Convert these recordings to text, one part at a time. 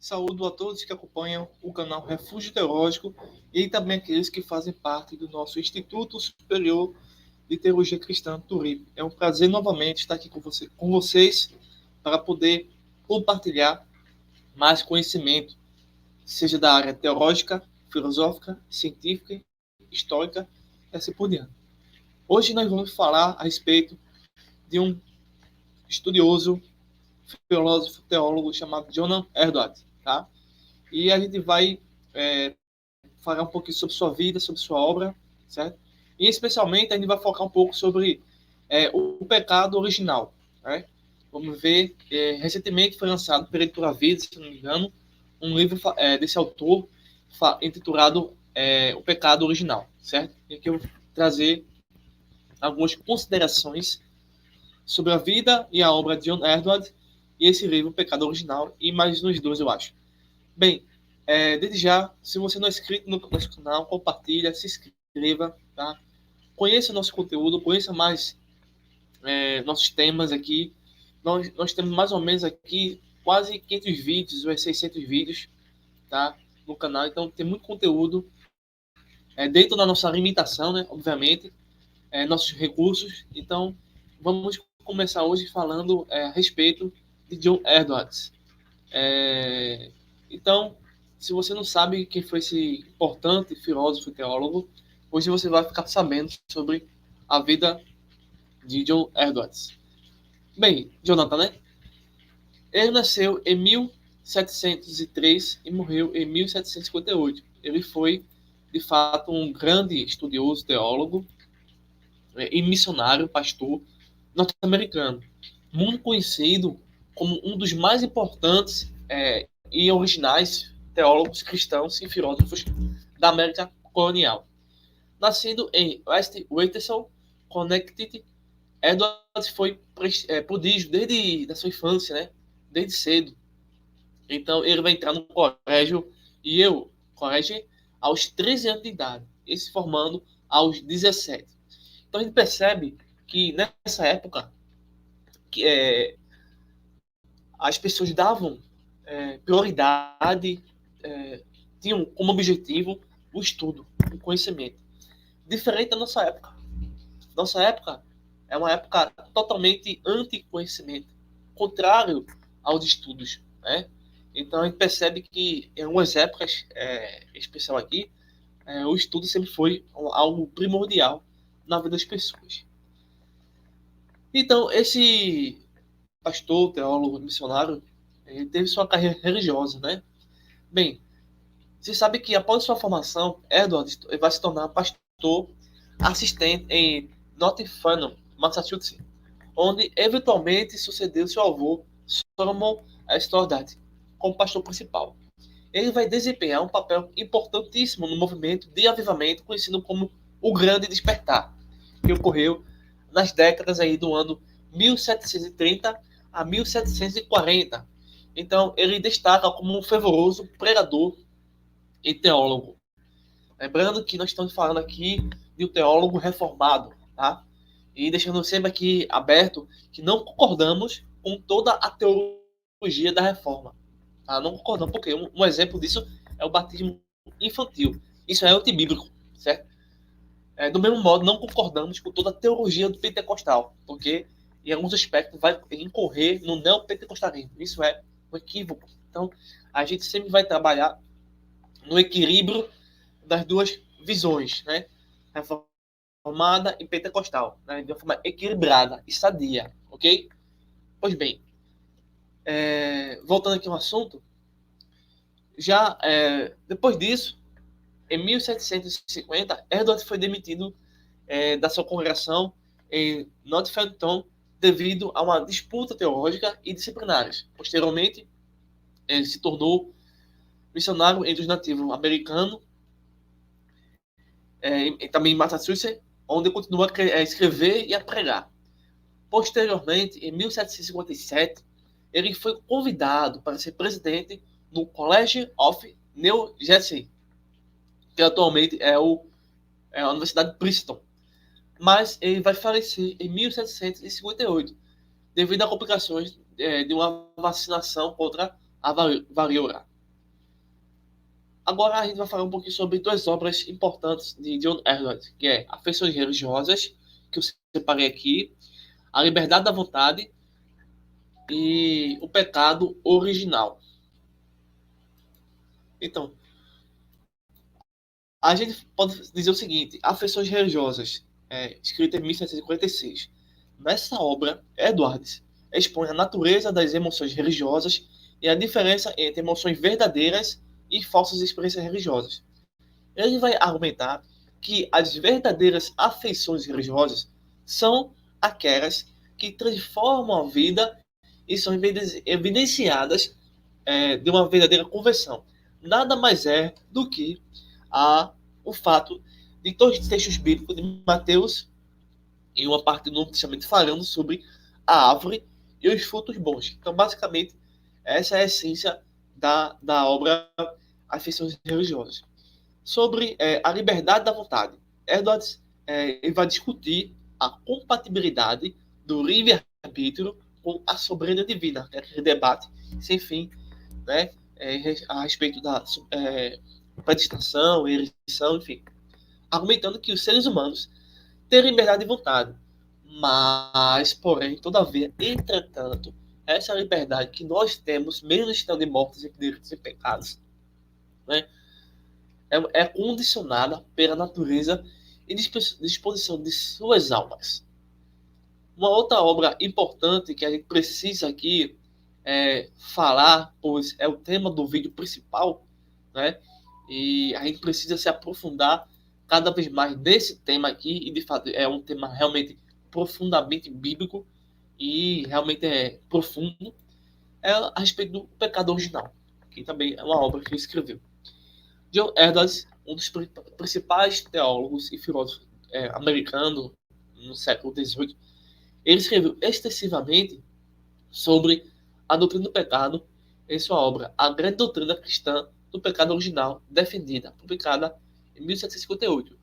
Saúdo a todos que acompanham o canal Refúgio Teológico e também aqueles que fazem parte do nosso Instituto Superior de Teologia Cristã, Turip. É um prazer novamente estar aqui com vocês para poder compartilhar mais conhecimento, seja da área teológica, filosófica, científica, histórica e assim por diante. Hoje nós vamos falar a respeito de um estudioso, filósofo, teólogo chamado Jonathan Edwards, tá? E a gente vai falar um pouquinho sobre sua vida, sobre sua obra, certo? E especialmente a gente vai focar um pouco sobre o pecado original, né? Vamos ver, recentemente foi lançado pela Editora Vida, se não me engano, um livro desse autor intitulado O Pecado Original, certo? E aqui eu vou trazer algumas considerações sobre a vida e a obra de John Edwards e esse livro, O Pecado Original, e mais nos dois, eu acho. Bem, desde já, se você não é inscrito no nosso canal, compartilha, se inscreva, tá? Conheça nosso conteúdo, conheça mais nossos temas aqui. Nós temos mais ou menos aqui quase 500 vídeos, ou 600 vídeos, tá? No canal, então tem muito conteúdo dentro da nossa limitação, né? Obviamente, nossos recursos. Então, vamos começar hoje falando a respeito de John Edwards. Então, se você não sabe quem foi esse importante filósofo e teólogo, hoje você vai ficar sabendo sobre a vida de John Edwards. Bem, Jonathan, né? Ele nasceu em 1703 e morreu em 1758. Ele foi, de fato, um grande estudioso, teólogo e missionário, pastor norte-americano, muito conhecido como um dos mais importantes e originais teólogos cristãos e filósofos da América colonial. Nascido em West Windsor, Connecticut, Edwards foi prodígio desde a sua infância, né? Desde cedo. Então, ele vai entrar no colégio aos 13 anos de idade, e se formando aos 17. Então, a gente percebe que nessa época que as pessoas davam prioridade, tinham como objetivo o estudo, o conhecimento. Diferente da nossa época. Nossa época é uma época totalmente anti-conhecimento, contrário aos estudos, né? Então a gente percebe que em algumas épocas, em especial aqui, o estudo sempre foi algo primordial na vida das pessoas. Então esse pastor, teólogo, missionário, ele teve sua carreira religiosa, né? Bem, você sabe que após sua formação, Edward vai se tornar pastor assistente em Nottingham, Massachusetts, onde eventualmente sucedeu seu avô, Solomon Stoddard, como pastor principal. Ele vai desempenhar um papel importantíssimo no movimento de avivamento conhecido como o Grande Despertar, que ocorreu nas décadas aí do ano 1730 a 1740. Então, ele destaca como um fervoroso pregador e teólogo. Lembrando que nós estamos falando aqui de um teólogo reformado, tá? E deixando sempre aqui aberto que não concordamos com toda a teologia da reforma. Tá? Não concordamos, porque um exemplo disso é o batismo infantil. Isso é antibíblico, certo? Do mesmo modo, não concordamos com toda a teologia do pentecostal, porque em alguns aspectos vai incorrer no neopentecostalismo. Isso é um equívoco. Então, a gente sempre vai trabalhar no equilíbrio das duas visões, né? Reformada e pentecostal, né? De uma forma equilibrada e sadia, ok? Pois bem, voltando aqui ao assunto, já depois disso, em 1750, Edward foi demitido da sua congregação em Northampton devido a uma disputa teológica e disciplinares. Posteriormente, ele se tornou missionário entre os nativos americanos, e também em Massachusetts, onde continua a escrever e a pregar. Posteriormente, em 1757, ele foi convidado para ser presidente no College of New Jersey, que atualmente é a Universidade de Princeton. Mas ele vai falecer em 1758, devido a complicações de uma vacinação contra a varíola. Agora a gente vai falar um pouquinho sobre duas obras importantes de John Edwards, que é Afeições Religiosas, que eu separei aqui, A Liberdade da Vontade e O Pecado Original. Então, a gente pode dizer o seguinte: Afeições Religiosas, escrita em 1746. Nessa obra, Edwards expõe a natureza das emoções religiosas e a diferença entre emoções verdadeiras e falsas experiências religiosas. Ele vai argumentar que as verdadeiras afeições religiosas são aquelas que transformam a vida e são evidenciadas de uma verdadeira conversão. Nada mais é do que o fato de todos os textos bíblicos de Mateus e uma parte do Novo Testamento falando sobre a árvore e os frutos bons. Então, basicamente, essa é a essência da obra Afeições Religiosas. Sobre a liberdade da vontade, Edwards ele vai discutir a compatibilidade do livre-arbítrio com a soberania divina, que é aquele debate sem fim, né, a respeito da predestinação, eleição, enfim, argumentando que os seres humanos têm liberdade de vontade, mas, porém, todavia, entretanto, essa liberdade que nós temos, mesmo estando mortos em delitos e pecados, né, é condicionada pela natureza e disposição de suas almas. Uma outra obra importante que a gente precisa aqui falar, pois é o tema do vídeo principal, né? E a gente precisa se aprofundar cada vez mais nesse tema aqui, e de fato é um tema realmente profundamente bíblico e realmente é profundo, é a respeito do pecado original, que também é uma obra que ele escreveu. John Edwards, um dos principais teólogos e filósofos americanos no século XVIII, ele escreveu extensivamente sobre a doutrina do pecado em sua obra A Grande Doutrina Cristã do Pecado Original, defendida, publicada em 1758.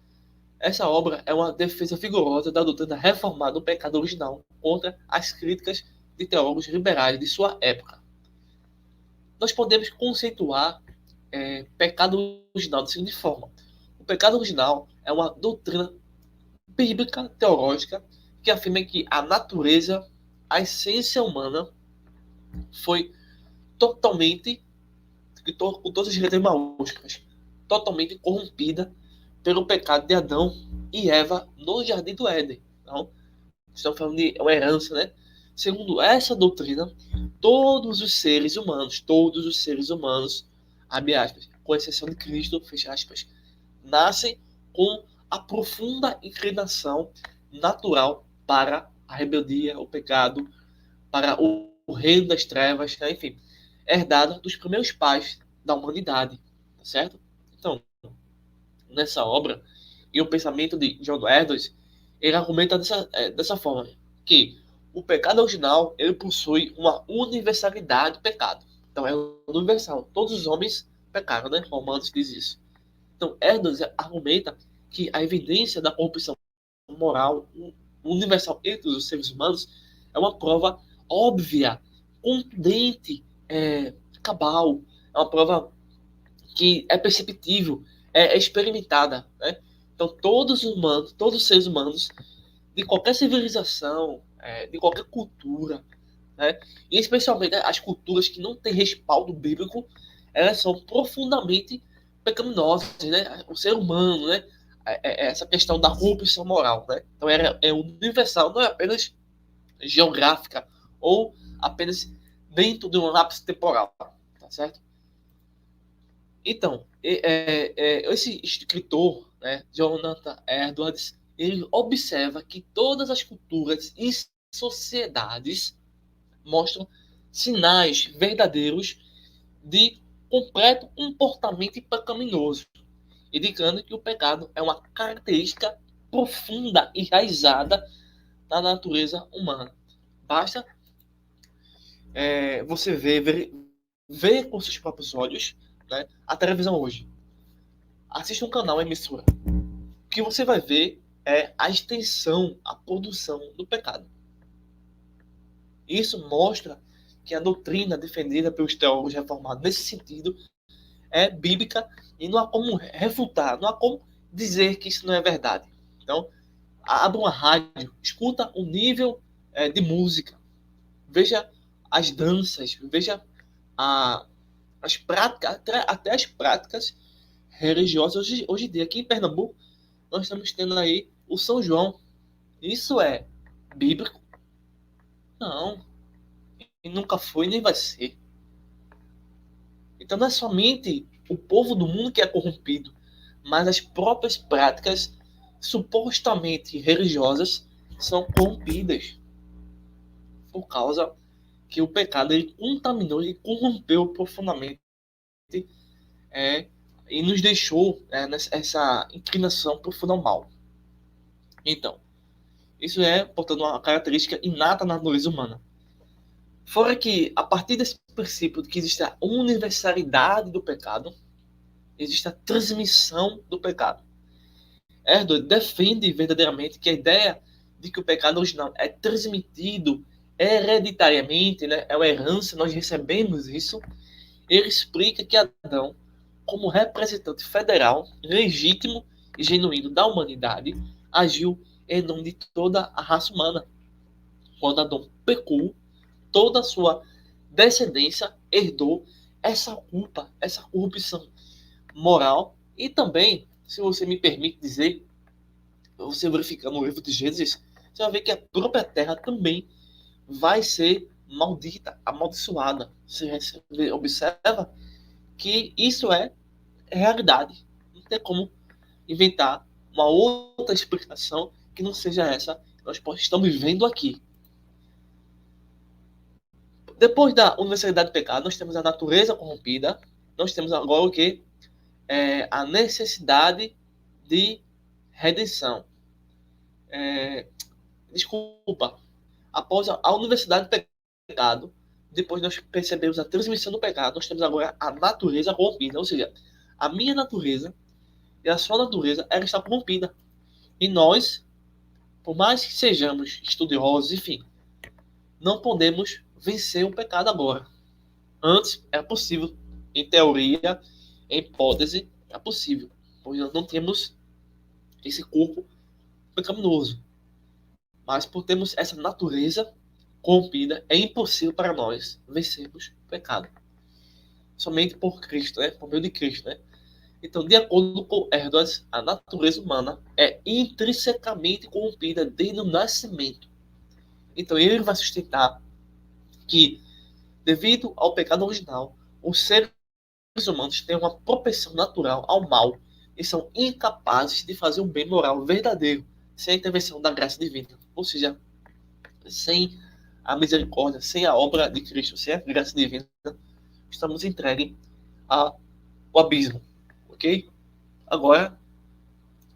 Essa obra é uma defesa vigorosa da doutrina reformada do pecado original contra as críticas de teólogos liberais de sua época. Nós podemos conceituar pecado original da seguinte forma: o pecado original é uma doutrina bíblica teológica que afirma que a natureza, a essência humana, foi totalmente, com todas as letras maiúsculas, totalmente corrompida pelo pecado de Adão e Eva no Jardim do Éden. Então, estamos falando de uma herança, né? Segundo essa doutrina, todos os seres humanos, abre aspas, com exceção de Cristo, fecha aspas, nascem com a profunda inclinação natural para a rebeldia, o pecado, para o reino das trevas, né? Enfim, herdada dos primeiros pais da humanidade, tá certo? Então, nessa obra, e o pensamento de John Edwards, ele argumenta dessa forma, que o pecado original, ele possui uma universalidade do pecado. Então, é universal. Todos os homens pecaram, né? Romanos diz isso. Então, Edwards argumenta que a evidência da corrupção moral universal entre os seres humanos é uma prova óbvia, contundente, cabal, é uma prova que é perceptível, é experimentada, né? Então, todos os seres humanos, de qualquer civilização, de qualquer cultura, né? E especialmente as culturas que não têm respaldo bíblico, elas são profundamente pecaminosas, né? O ser humano, né? Essa questão da corrupção moral, né? Então, é universal, não é apenas geográfica ou apenas dentro de um lapso temporal, tá certo? Então, esse escritor, né, Jonathan Edwards, ele observa que todas as culturas e sociedades mostram sinais verdadeiros de completo comportamento pecaminoso, indicando que o pecado é uma característica profunda e enraizada na natureza humana. Basta você ver com seus próprios olhos, né, a televisão hoje. Assista um canal, emissora. O que você vai ver é a extensão, a produção do pecado. Isso mostra que a doutrina defendida pelos teólogos reformados nesse sentido é bíblica e não há como refutar, não há como dizer que isso não é verdade. Então, abra uma rádio, escuta o nível de música, veja as danças, veja a, as práticas, até as práticas religiosas. Hoje em dia, aqui em Pernambuco, nós estamos tendo aí o São João. Isso é bíblico? Não, e nunca foi nem vai ser. Então não é somente o povo do mundo que é corrompido, mas as próprias práticas supostamente religiosas são corrompidas por causa que o pecado ele contaminou e corrompeu profundamente é, e nos deixou nessa inclinação profunda ao mal. Então, isso é, portanto, uma característica inata na natureza humana. Fora que, a partir desse princípio de que existe a universalidade do pecado, existe a transmissão do pecado. Erdős defende verdadeiramente que a ideia de que o pecado original é transmitido hereditariamente, né, é uma herança, nós recebemos isso. Ele explica que Adão, como representante federal, legítimo e genuíno da humanidade, agiu em nome de toda a raça humana. Quando Adão pecou, toda a sua descendência herdou essa culpa, essa corrupção moral. E também, se você me permite dizer, você verificar no livro de Gênesis, você vai ver que a própria terra também vai ser maldita, amaldiçoada. Você observa que isso é realidade. Não tem como inventar uma outra explicação que não seja essa que nós estamos vendo aqui. Depois da universalidade do pecado, nós temos a natureza corrompida, nós temos agora o que? A necessidade de redenção. Desculpa. Após a universalidade do pecado, depois nós percebemos a transmissão do pecado, nós temos agora a natureza corrompida. Ou seja, a minha natureza e a sua natureza, ela está corrompida. E nós, por mais que sejamos estudiosos, enfim, não podemos vencer o pecado agora. Antes era possível, em teoria, em hipótese, é possível, pois nós não temos esse corpo pecaminoso. Mas por termos essa natureza corrompida, é impossível para nós vencermos o pecado. Somente por Cristo, né? Por meio de Cristo, né? Então, de acordo com Erdős, a natureza humana é intrinsecamente corrompida desde o nascimento. Então, ele vai sustentar que, devido ao pecado original, os seres humanos têm uma propensão natural ao mal e são incapazes de fazer um bem moral verdadeiro sem a intervenção da graça divina. Ou seja, sem a misericórdia, sem a obra de Cristo, sem a graça divina, estamos entregues ao abismo. Ok? Agora,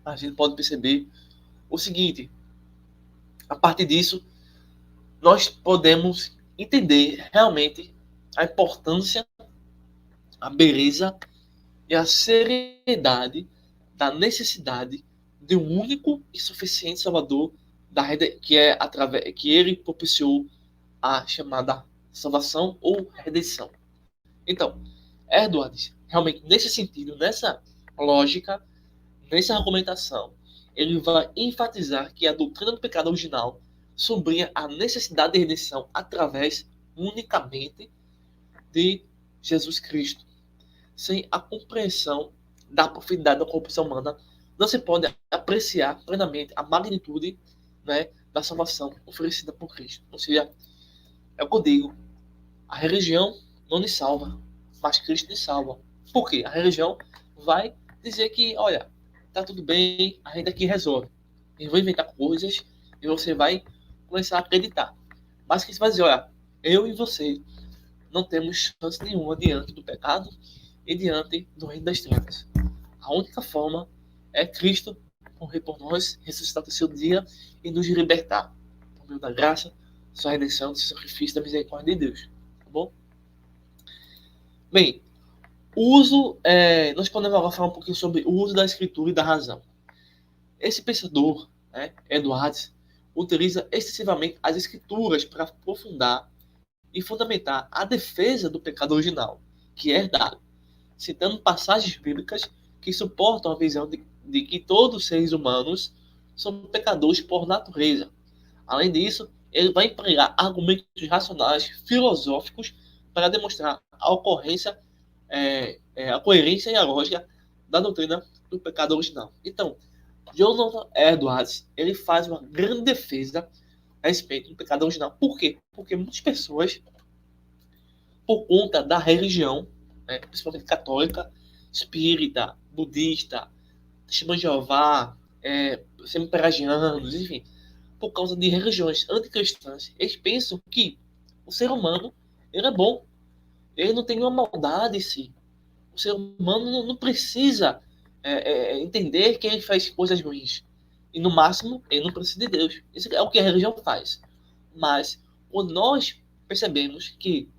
a gente pode perceber o seguinte: a partir disso, nós podemos entender realmente a importância, a beleza e a seriedade da necessidade de um único e suficiente Salvador que ele propiciou a chamada salvação ou redenção. Então, Erdős, realmente nesse sentido, nessa lógica, nessa argumentação, ele vai enfatizar que a doutrina do pecado original sublinha a necessidade de redenção através unicamente de Jesus Cristo. Sem a compreensão da profundidade da corrupção humana, não se pode apreciar plenamente a magnitude, né, da salvação oferecida por Cristo. Ou seja, é o que eu digo, a religião não nos salva, mas Cristo nos salva. Por quê? A religião vai dizer que, olha, tá tudo bem, a gente aqui resolve. Eu vou inventar coisas e você vai começar a acreditar. Mas que você vai dizer, olha, eu e você não temos chance nenhuma diante do pecado e diante do reino das trevas. A única forma é Cristo morrer por nós, ressuscitar no terceiro dia e nos libertar por meio da graça, sua redenção, do seu sacrifício, da misericórdia de Deus. Tá bom? Bem, nós podemos agora falar um pouquinho sobre o uso da escritura e da razão. Esse pensador, né, Erdős, utiliza excessivamente as escrituras para aprofundar e fundamentar a defesa do pecado original, que é herdado. citando passagens bíblicas que suportam a visão de que todos os seres humanos são pecadores por natureza. Além disso, ele vai empregar argumentos racionais, filosóficos, para demonstrar a ocorrência, a coerência e a lógica da doutrina do pecado original. Então, Jonathan Edwards, ele faz uma grande defesa a respeito do pecado original. Por quê? Porque muitas pessoas, por conta da religião, né, principalmente católica, espírita, budista, testemunho de Jeová, semi-pelagianos, enfim, por causa de religiões anticristãs, eles pensam que o ser humano ele é bom, ele não tem nenhuma maldade em si. O ser humano não precisa entender que ele faz coisas ruins. E no máximo, ele não precisa de Deus. Isso é o que a religião faz. Mas, quando nós percebemos que,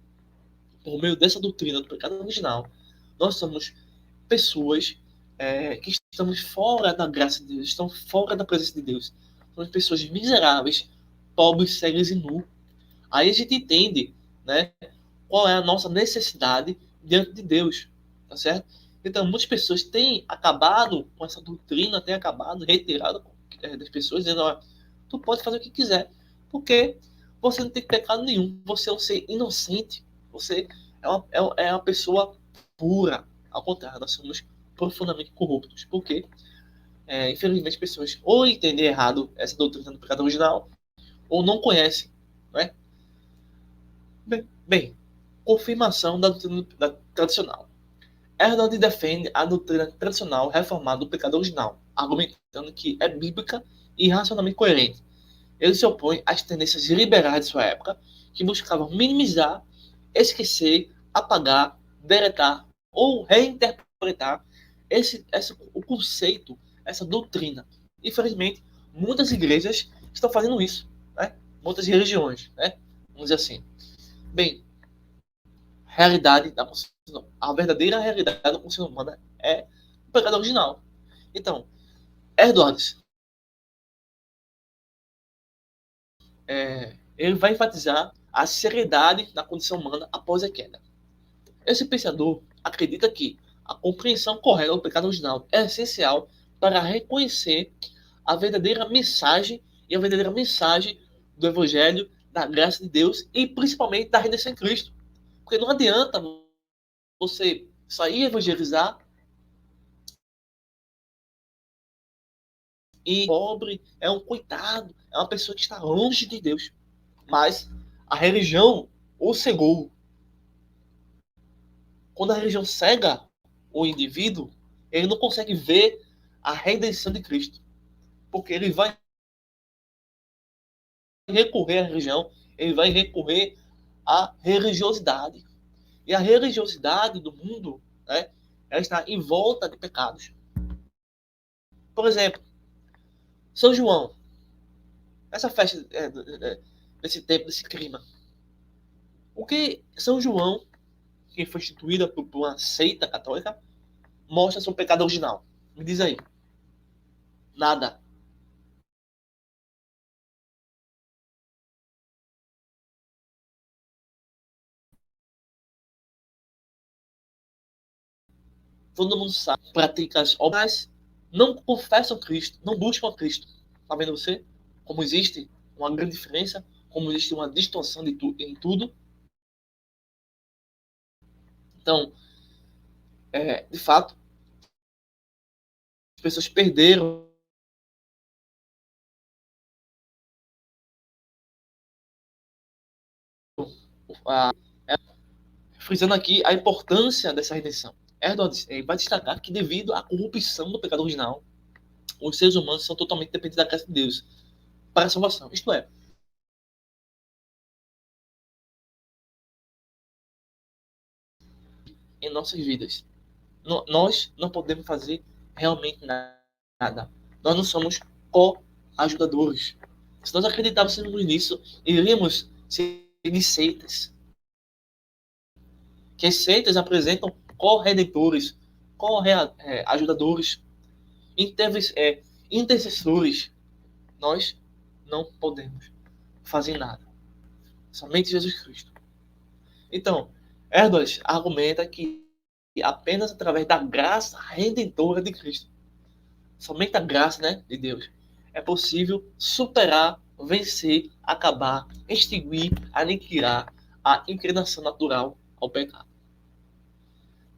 por meio dessa doutrina do pecado original, nós somos pessoas que estamos fora da graça de Deus, estamos fora da presença de Deus. Somos pessoas miseráveis, pobres, cegas e nu. Aí a gente entende, né, qual é a nossa necessidade diante de Deus, tá certo? Então, muitas pessoas têm acabado com essa doutrina, têm acabado, retirado das pessoas, dizendo, ó, tu pode fazer o que quiser, porque você não tem pecado nenhum, você é um ser inocente, você é uma pessoa pura. Ao contrário, nós somos profundamente corruptos, porque, infelizmente, pessoas ou entendem errado essa doutrina do pecado original, ou não conhecem, né? Bem, confirmação da doutrina tradicional. Erdogn defende a doutrina tradicional reformada do pecado original, argumentando que é bíblica e racionalmente coerente. Ele se opõe às tendências liberais de sua época, que buscavam minimizar, esquecer, apagar, deletar ou reinterpretar o conceito, essa doutrina. Infelizmente, muitas igrejas estão fazendo isso, né? Muitas religiões, né? Vamos dizer assim. Bem, a verdadeira realidade da consciência humana é o pecado original. Então, Edwards, ele vai enfatizar a seriedade da condição humana após a queda. Esse pensador acredita que a compreensão correta do pecado original é essencial para reconhecer a verdadeira mensagem e a verdadeira mensagem do Evangelho, da graça de Deus e principalmente da redenção em Cristo. Porque não adianta você sair evangelizar e pobre, é um coitado, é uma pessoa que está longe de Deus. Mas a religião o cegou. Quando a religião cega o indivíduo, ele não consegue ver a redenção de Cristo. Porque ele vai recorrer à religião, ele vai recorrer à religiosidade. E a religiosidade do mundo, né, ela está em volta de pecados. Por exemplo, São João, essa festa desse tempo, desse clima. O que São João, que foi instituída por uma seita católica, mostra seu pecado original? Me diz aí. Nada. Todo mundo sabe. Pratica as obras, não confessam Cristo, não buscam a Cristo. Tá vendo você? Como existe uma grande diferença, como existe uma distorção em tudo. Então, de fato, as pessoas perderam a, frisando aqui a importância dessa redenção. Erdogan vai destacar que devido à corrupção do pecado original, os seres humanos são totalmente dependentes da graça de Deus para a salvação. Isto é, em nossas vidas. Nós não podemos fazer realmente nada. Nós não somos co-ajudadores. Se nós acreditássemos nisso, iríamos seguir seitas. Que as seitas apresentam co-redentores, co-ajudadores, intercessores. Nós não podemos fazer nada. Somente Jesus Cristo. Então, Erdogan argumenta que apenas através da graça redentora de Cristo. Somente a graça, né, de Deus é possível superar, vencer, acabar, extinguir, aniquilar a inclinação natural ao pecado.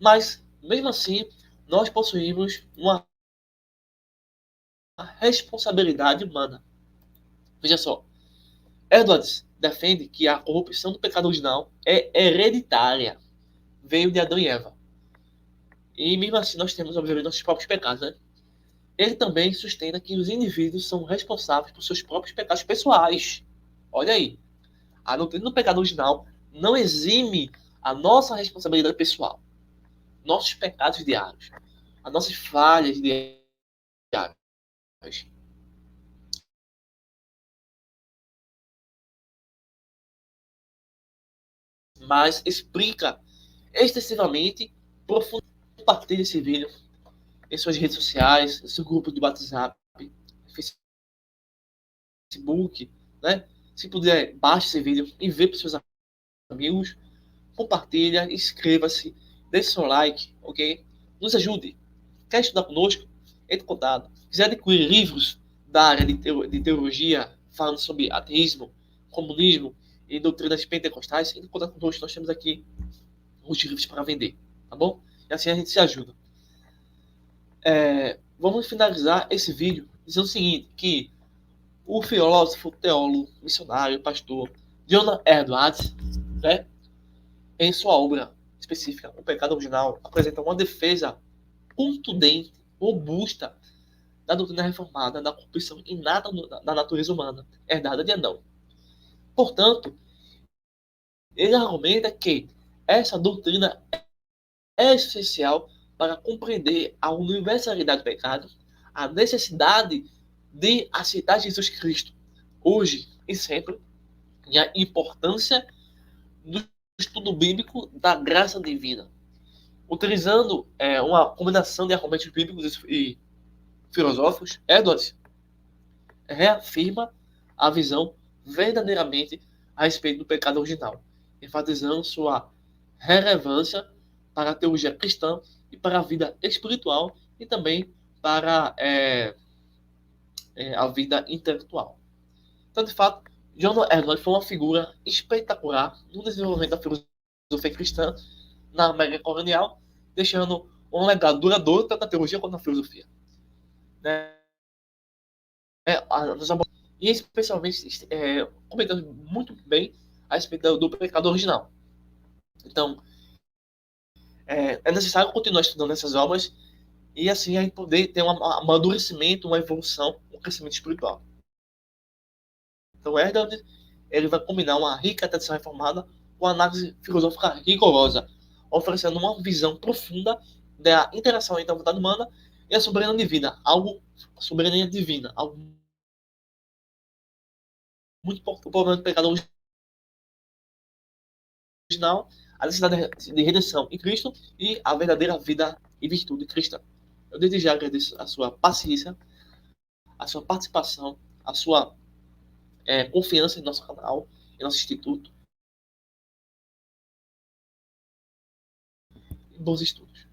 Mas, mesmo assim, nós possuímos uma responsabilidade humana. Veja só, Edwards defende que a corrupção do pecado original é hereditária, veio de Adão e Eva. E mesmo assim nós temos, obviamente, nossos próprios pecados, né? Ele também sustenta que os indivíduos são responsáveis por seus próprios pecados pessoais. Olha aí, a doutrina do pecado original não exime a nossa responsabilidade pessoal, nossos pecados diários, as nossas falhas diárias. Mas explica extensivamente, profundamente. Compartilhe esse vídeo em suas redes sociais, em seu grupo de WhatsApp, Facebook, né? Se puder, baixe esse vídeo, envie para os seus amigos, compartilha, inscreva-se, deixe seu like, ok? Nos ajude. Quer estudar conosco? Entre em contato. Quiser adquirir livros da área de teologia, falando sobre ateísmo, comunismo e doutrinas pentecostais, entre em contato conosco. Nós temos aqui os livros para vender, tá bom? E assim a gente se ajuda. Vamos finalizar esse vídeo dizendo o seguinte, que o filósofo, teólogo, missionário, pastor Jonathan Edwards, né, em sua obra específica, O Pecado Original, apresenta uma defesa contundente, robusta da doutrina reformada, da corrupção inata da natureza humana, herdada de Adão. Portanto, ele argumenta que essa doutrina é essencial para compreender a universalidade do pecado, a necessidade de aceitar Jesus Cristo hoje e sempre, e a importância do estudo bíblico da graça divina. Utilizando uma combinação de argumentos bíblicos e filosóficos, Edwards reafirma a visão verdadeiramente a respeito do pecado original, enfatizando sua relevância para a teologia cristã e para a vida espiritual e também para a vida intelectual. Então, de fato, John Edwards foi uma figura espetacular no desenvolvimento da filosofia cristã na América colonial, deixando um legado duradouro tanto na teologia quanto na filosofia. Né? E especialmente comentando muito bem a respeito do pecado original. Então, é necessário continuar estudando essas obras e assim a gente poder ter um amadurecimento, uma evolução, um crescimento espiritual. Então, Erdald, ele vai combinar uma rica tradição reformada com análise filosófica rigorosa, oferecendo uma visão profunda da interação entre a vontade humana e a soberania divina, algo muito importante. O problema do pecado original, a necessidade de redenção em Cristo e a verdadeira vida e virtude cristã. Eu desde já agradeço a sua paciência, a sua participação, a sua confiança em nosso canal, em nosso instituto. Bons estudos.